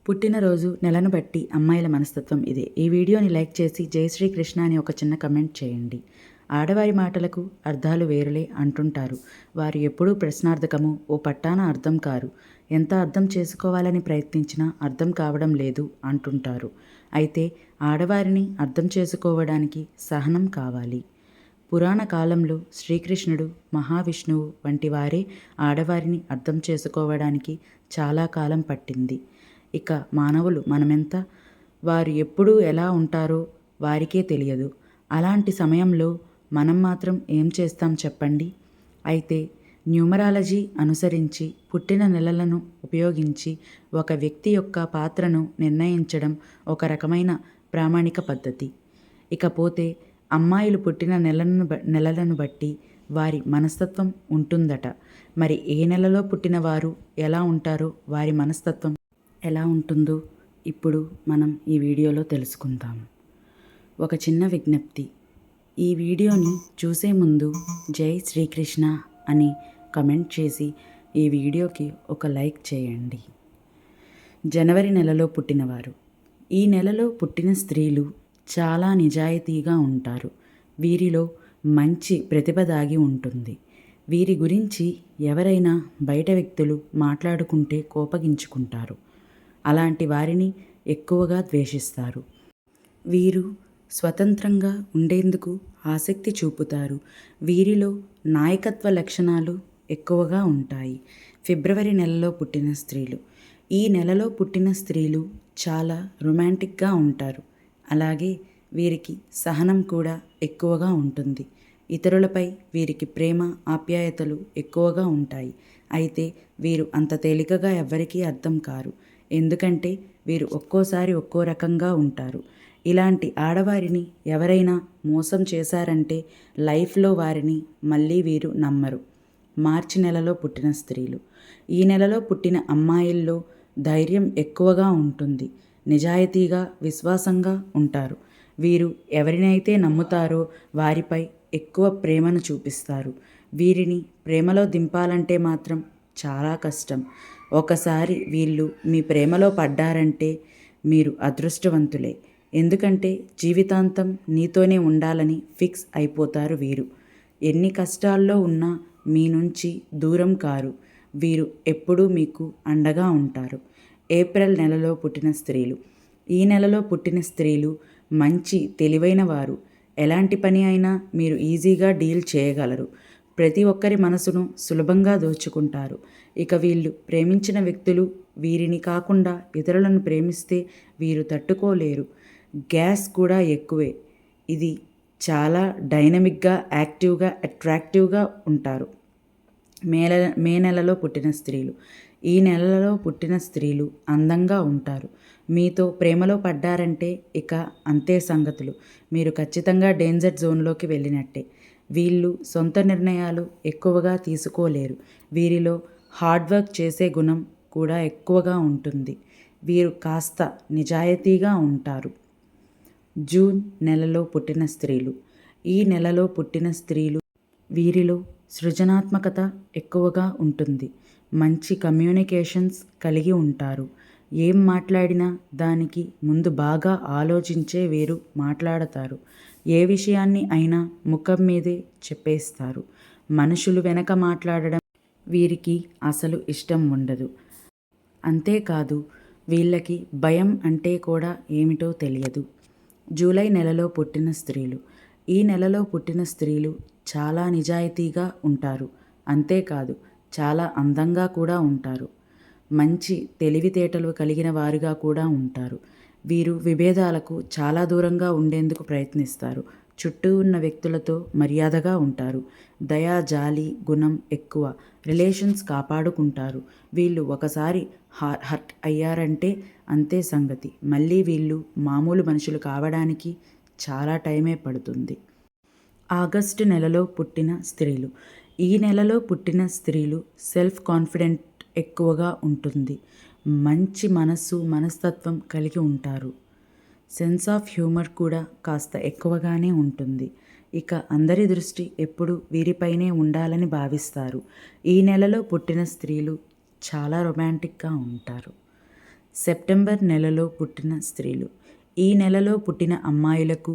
పుట్టినరోజు నెలను బట్టి అమ్మాయిల మనస్తత్వం ఇదే. ఈ వీడియోని లైక్ చేసి జై శ్రీకృష్ణ అని ఒక చిన్న కమెంట్ చేయండి. ఆడవారి మాటలకు అర్థాలు వేరులే అంటుంటారు. వారు ఎప్పుడూ ప్రశ్నార్థకము, ఓ పట్టాన అర్థం కారు. ఎంత అర్థం చేసుకోవాలని ప్రయత్నించినా అర్థం కావడం లేదు అంటుంటారు. అయితే ఆడవారిని అర్థం చేసుకోవడానికి సహనం కావాలి. పురాణ కాలంలో శ్రీకృష్ణుడు, మహావిష్ణువు వంటి వారే ఆడవారిని అర్థం చేసుకోవడానికి చాలా కాలం పట్టింది. ఇక మానవులు మనమెంత, వారు ఎప్పుడు ఎలా ఉంటారో వారికే తెలియదు. అలాంటి సమయంలో మనం మాత్రం ఏం చేస్తాం చెప్పండి? అయితే న్యూమరాలజీ అనుసరించి పుట్టిన నెలలను ఉపయోగించి ఒక వ్యక్తి యొక్క పాత్రను నిర్ణయించడం ఒక రకమైన ప్రామాణిక పద్ధతి. ఇకపోతే అమ్మాయిలు పుట్టిన నెలలను బట్టి వారి మనస్తత్వం ఉంటుందట. మరి ఏ నెలలో పుట్టిన వారు ఎలా ఉంటారో, వారి మనస్తత్వం ఎలా ఉంటుందో ఇప్పుడు మనం ఈ వీడియోలో తెలుసుకుందాం. ఒక చిన్న విజ్ఞప్తి, ఈ వీడియోని చూసే ముందు జై శ్రీకృష్ణ అని కమెంట్ చేసి ఈ వీడియోకి ఒక లైక్ చేయండి. జనవరి నెలలో పుట్టినవారు. ఈ నెలలో పుట్టిన స్త్రీలు చాలా నిజాయితీగా ఉంటారు. వీరిలో మంచి ప్రతిభ దాగి ఉంటుంది. వీరి గురించి ఎవరైనా బయట వ్యక్తులు మాట్లాడుకుంటే కోపగించుకుంటారు. అలాంటి వారిని ఎక్కువగా ద్వేషిస్తారు. వీరు స్వతంత్రంగా ఉండేందుకు ఆసక్తి చూపుతారు. వీరిలో నాయకత్వ లక్షణాలు ఎక్కువగా ఉంటాయి. ఫిబ్రవరి నెలలో పుట్టిన స్త్రీలు. ఈ నెలలో పుట్టిన స్త్రీలు చాలా రొమాంటిక్గా ఉంటారు. అలాగే వీరికి సహనం కూడా ఎక్కువగా ఉంటుంది. ఇతరులపై వీరికి ప్రేమ, ఆప్యాయతలు ఎక్కువగా ఉంటాయి. అయితే వీరు అంత తేలికగా ఎవ్వరికీ అర్థం కారు. ఎందుకంటే వీరు ఒక్కోసారి ఒక్కో రకంగా ఉంటారు. ఇలాంటి ఆడవారిని ఎవరైనా మోసం చేశారంటే లైఫ్లో వారిని మళ్ళీ వీరు నమ్మరు. మార్చి నెలలో పుట్టిన స్త్రీలు. ఈ నెలలో పుట్టిన అమ్మాయిల్లో ధైర్యం ఎక్కువగా ఉంటుంది. నిజాయితీగా, విశ్వాసంగా ఉంటారు. వీరు ఎవరినైతే నమ్ముతారో వారిపై ఎక్కువ ప్రేమను చూపిస్తారు. వీరిని ప్రేమలో దింపాలంటే మాత్రం చాలా కష్టం. ఒకసారి వీళ్ళు మీ ప్రేమలో పడ్డారంటే మీరు అదృష్టవంతులే. ఎందుకంటే జీవితాంతం నీతోనే ఉండాలని ఫిక్స్ అయిపోతారు వీరు. ఎన్ని కష్టాల్లో ఉన్నా మీ నుంచి దూరం కారు. వీరు ఎప్పుడూ మీకు అండగా ఉంటారు. ఏప్రిల్ నెలలో పుట్టిన స్త్రీలు. ఈ నెలలో పుట్టిన స్త్రీలు మంచి తెలివైన వారు. ఎలాంటి పని అయినా మీరు ఈజీగా డీల్ చేయగలరు. ప్రతి ఒక్కరి మనసును సులభంగా దోచుకుంటారు. ఇక వీళ్ళు ప్రేమించిన వ్యక్తులు వీరిని కాకుండా ఇతరులను ప్రేమిస్తే వీరు తట్టుకోలేరు. గ్యాస్ కూడా ఎక్కువే. ఇది చాలా డైనమిక్గా, యాక్టివ్గా, అట్రాక్టివ్గా ఉంటారు. మే నెలలో పుట్టిన స్త్రీలు. ఈ నెలలో పుట్టిన స్త్రీలు అందంగా ఉంటారు. మీతో ప్రేమలో పడ్డారంటే ఇక అంతే సంగతులు. మీరు ఖచ్చితంగా డేంజర్ జోన్లోకి వెళ్ళినట్టే. వీళ్ళు సొంత నిర్ణయాలు ఎక్కువగా తీసుకోలేరు. వీరిలో హార్డ్ వర్క్ చేసే గుణం కూడా ఎక్కువగా ఉంటుంది. వీరు కాస్త నిజాయితీగా ఉంటారు. జూన్ నెలలో పుట్టిన స్త్రీలు. ఈ నెలలో పుట్టిన స్త్రీలు వీరిలో సృజనాత్మకత ఎక్కువగా ఉంటుంది. మంచి కమ్యూనికేషన్స్ కలిగి ఉంటారు. ఏం మాట్లాడినా దానికి ముందు బాగా ఆలోచించే వీరు మాట్లాడతారు. ఏ విషయాన్ని అయినా ముఖం మీదే చెప్పేస్తారు. మనుషులు వెనక మాట్లాడడం వీరికి అసలు ఇష్టం ఉండదు. అంతేకాదు వీళ్ళకి భయం అంటే కూడా ఏమిటో తెలియదు. జూలై నెలలో పుట్టిన స్త్రీలు. ఈ నెలలో పుట్టిన స్త్రీలు చాలా నిజాయితీగా ఉంటారు. అంతేకాదు చాలా అందంగా కూడా ఉంటారు. మంచి తెలివితేటలు కలిగిన వారుగా కూడా ఉంటారు. వీరు విభేదాలకు చాలా దూరంగా ఉండేందుకు ప్రయత్నిస్తారు. చుట్టూ ఉన్న వ్యక్తులతో మర్యాదగా ఉంటారు. దయా, జాలి గుణం ఎక్కువ. రిలేషన్స్ కాపాడుకుంటారు. వీళ్ళు ఒకసారి హర్ట్ అయ్యారంటే అంతే సంగతి. మళ్ళీ వీళ్ళు మామూలు మనుషులు కావడానికి చాలా టైమే పడుతుంది. ఆగస్టు నెలలో పుట్టిన స్త్రీలు. ఈ నెలలో పుట్టిన స్త్రీలు సెల్ఫ్ కాన్ఫిడెంట్ ఎక్కువగా ఉంటుంది. మంచి మనస్తత్వం కలిగి ఉంటారు. సెన్స్ ఆఫ్ హ్యూమర్ కూడా కాస్త ఎక్కువగానే ఉంటుంది. ఇక అందరి దృష్టి ఎప్పుడు వీరిపైనే ఉండాలని భావిస్తారు. ఈ నెలలో పుట్టిన స్త్రీలు చాలా రొమాంటిక్గా ఉంటారు. సెప్టెంబర్ నెలలో పుట్టిన స్త్రీలు. ఈ నెలలో పుట్టిన అమ్మాయిలకు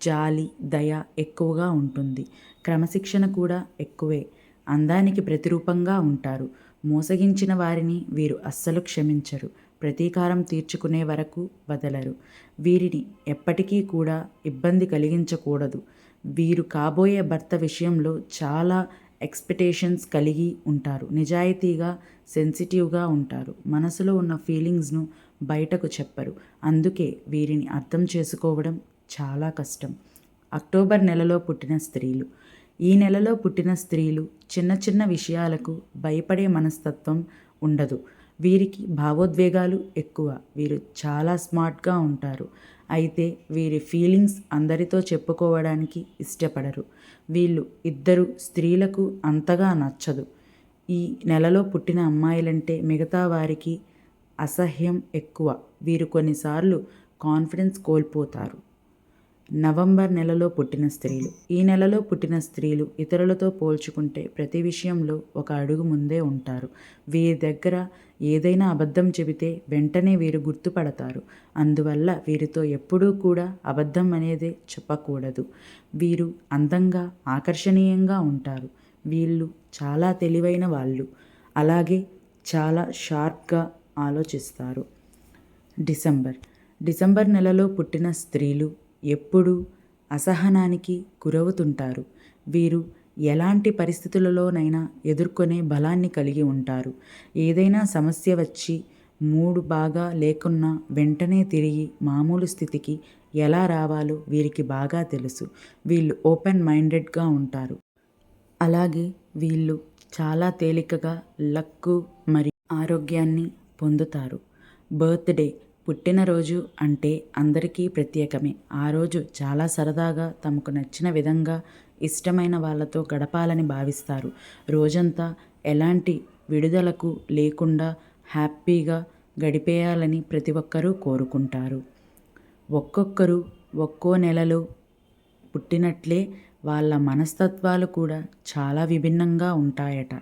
జాలి, దయ ఎక్కువగా ఉంటుంది. క్రమశిక్షణ కూడా ఎక్కువే. అందానికి ప్రతిరూపంగా ఉంటారు. మోసగించిన వారిని వీరు అస్సలు క్షమించరు. ప్రతీకారం తీర్చుకునే వరకు వదలరు. వీరిని ఎప్పటికీ కూడా ఇబ్బంది కలిగించకూడదు. వీరు కాబోయే భర్త విషయంలో చాలా ఎక్స్పెక్టేషన్స్ కలిగి ఉంటారు. నిజాయితీగా, సెన్సిటివ్గా ఉంటారు. మనసులో ఉన్న ఫీలింగ్స్ను బయటకు చెప్పరు. అందుకే వీరిని అర్థం చేసుకోవడం చాలా కష్టం. అక్టోబర్ నెలలో పుట్టిన స్త్రీలు. ఈ నెలలో పుట్టిన స్త్రీలు చిన్న చిన్న విషయాలకు భయపడే మనస్తత్వం ఉండదు. వీరికి భావోద్వేగాలు ఎక్కువ. వీరు చాలా స్మార్ట్గా ఉంటారు. అయితే వీరి ఫీలింగ్స్ అందరితో చెప్పుకోవడానికి ఇష్టపడరు. వీళ్ళు ఇద్దరు స్త్రీలకు అంతగా నచ్చదు. ఈ నెలలో పుట్టిన అమ్మాయిలంటే మిగతా వారికి అసహ్యం ఎక్కువ. వీరు కొన్నిసార్లు కాన్ఫిడెన్స్ కోల్పోతారు. నవంబర్ నెలలో పుట్టిన స్త్రీలు. ఈ నెలలో పుట్టిన స్త్రీలు ఇతరులతో పోల్చుకుంటే ప్రతి విషయంలో ఒక అడుగు ముందే ఉంటారు. వీరి దగ్గర ఏదైనా అబద్ధం చెబితే వెంటనే వీరు గుర్తుపడతారు. అందువల్ల వీరితో ఎప్పుడూ కూడా అబద్ధం అనేదే చెప్పకూడదు. వీరు అందంగా, ఆకర్షణీయంగా ఉంటారు. వీళ్ళు చాలా తెలివైన వాళ్ళు. అలాగే చాలా షార్ప్గా ఆలోచిస్తారు. డిసెంబర్ నెలలో పుట్టిన స్త్రీలు ఎప్పుడూ అసహనానికి గురవుతుంటారు. వీరు ఎలాంటి పరిస్థితులలోనైనా ఎదుర్కొనే బలాన్ని కలిగి ఉంటారు. ఏదైనా సమస్య వచ్చి మూడు బాగా లేకున్నా వెంటనే తిరిగి మామూలు స్థితికి ఎలా రావాలో వీరికి బాగా తెలుసు. వీళ్ళు ఓపెన్ మైండెడ్గా ఉంటారు. అలాగే వీళ్ళు చాలా తేలికగా లక్కు మరియు ఆరోగ్యాన్ని పొందుతారు. బర్త్డే, పుట్టినరోజు అంటే అందరికీ ప్రత్యేకమే. ఆ రోజు చాలా సరదాగా తమకు నచ్చిన విధంగా ఇష్టమైన వాళ్ళతో గడపాలని భావిస్తారు. రోజంతా ఎలాంటి విడుదలకు లేకుండా హ్యాపీగా గడిపేయాలని ప్రతి ఒక్కరూ కోరుకుంటారు. ఒక్కొక్కరు ఒక్కో నెలలో పుట్టినట్లే వాళ్ళ మనస్తత్వాలు కూడా చాలా విభిన్నంగా ఉంటాయట.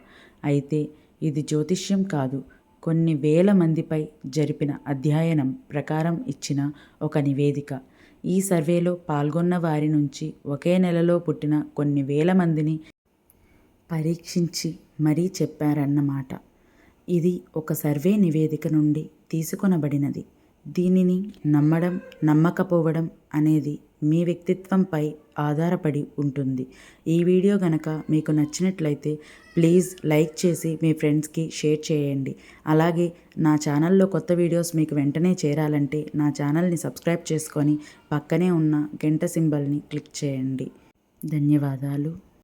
అయితే ఇది జ్యోతిష్యం కాదు, కొన్ని వేల మందిపై జరిపిన అధ్యయనం ప్రకారం ఇచ్చిన ఒక నివేదిక. ఈ సర్వేలో పాల్గొన్న వారి నుంచి ఒకే నెలలో పుట్టిన కొన్ని వేల మందిని పరీక్షించి మరీ చెప్పారన్నమాట. ఇది ఒక సర్వే నివేదిక నుండి తీసుకొనబడినది. దీనిని నమ్మడం, నమ్మకపోవడం అనేది మీ వ్యక్తిత్వంపై ఆధారపడి ఉంటుంది. ఈ వీడియో గనక మీకు నచ్చినట్లయితే ప్లీజ్ లైక్ చేసి మీ ఫ్రెండ్స్కి షేర్ చేయండి. అలాగే నా ఛానల్లో కొత్త వీడియోస్ మీకు వెంటనే చేరాలంటే నా ఛానల్ని సబ్స్క్రైబ్ చేసుకొని పక్కనే ఉన్న గంట సింబల్ని క్లిక్ చేయండి. ధన్యవాదాలు.